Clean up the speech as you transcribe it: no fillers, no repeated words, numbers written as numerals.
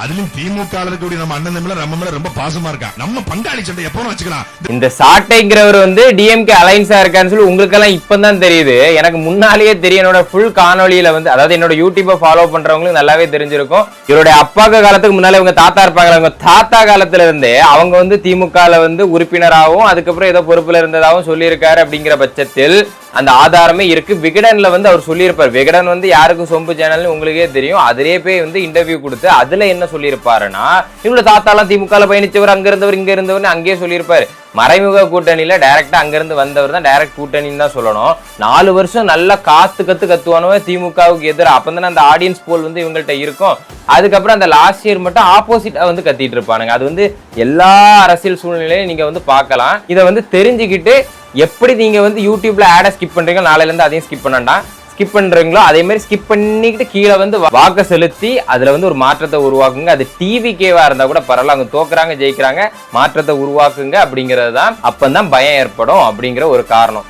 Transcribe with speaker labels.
Speaker 1: அதுலயும் திமுக இருக்கக்கூடிய நம்ம அண்ணன் நம்ம மேல ரொம்ப பாசமா இருக்கா. நம்ம பங்காளி சண்டை எப்போ வச்சுக்கலாம்.
Speaker 2: இந்த சாட்டைங்கிறவர் வந்து டிஎம்கே அலைன்ஸா இருக்கான்னு சொல்லி உங்களுக்கு எல்லாம் இப்பதான் தெரியுது. எனக்கு முன்னாலேயே தெரியும். என்னோட ஃபுல் காணொலியில வந்து அதாவது என்னோட யூடியூபை ஃபாலோ பண்றவங்களுக்கு நல்லாவே தெரிஞ்சிருக்கும். இவருடைய அப்பாக்கு காலத்துக்கு முன்னாலே இவங்க தாத்தா இருப்பாங்க. அவங்க தாத்தா காலத்துல இருந்தே அவங்க வந்து திமுகல வந்து உறுப்பினராகவும் அதுக்கப்புறம் ஏதோ பொறுப்புல இருந்ததாகவும் சொல்லியிருக்காரு. அப்படிங்கிற பட்சத்தில் அந்த ஆதாரமே இருக்கு. விகடன்ல வந்து அவர் சொல்லியிருப்பார். விகடன் வந்து யாருக்கு சொம்பு சேனல்னு உங்களுக்கே தெரியும். அதிலே போய் வந்து இன்டர்வியூ கொடுத்து அதுல என்ன சொல்லியிருப்பாருன்னா, இவங்களோட தாத்தாலாம் திமுக பயணிச்சவர், அங்க இருந்தவர் இங்க இருந்தவர் அங்கேயே சொல்லியிருப்பாரு. மறைமுக கூட்டணியில டைரக்டா அங்க இருந்து வந்தவர் தான் டைரக்ட் கூட்டணின்னு தான் சொல்லணும். 4 வருஷம் நல்லா கத்துவானவன் திமுகவுக்கு எதிராக. அப்பதான் அந்த ஆடியன்ஸ் போல் வந்து இவங்கள்ட்ட இருக்கும். அதுக்கப்புறம் அந்த லாஸ்ட் இயர் மட்டும் ஆப்போசிட்டா வந்து கத்திட்டு இருப்பானுங்க. அது வந்து எல்லா அரசியல் சூழ்நிலையும் நீங்க வந்து பார்க்கலாம். இதை வந்து தெரிஞ்சுக்கிட்டு எப்படி நீங்க வந்து யூடியூப்ல ஆட ஸ்கிப் பண்றீங்களோ நாளையில இருந்து அதையும் ஸ்கிப் பண்ணாண்டா. ஸ்கிப் பண்றீங்களோ அதே மாதிரி ஸ்கிப் பண்ணிக்கிட்டு கீழே வந்து வாக்க செலுத்தி அதுல வந்து ஒரு மாற்றத்தை உருவாக்குங்க. அது டிவிகேவா இருந்தா கூட பரவாயில்ல. அவங்க தோக்குறாங்க ஜெயிக்கிறாங்க, மாற்றத்தை உருவாக்குங்க. அப்படிங்கிறது தான் அப்பந்தான் பயம் ஏற்படும் அப்படிங்கிற ஒரு காரணம்.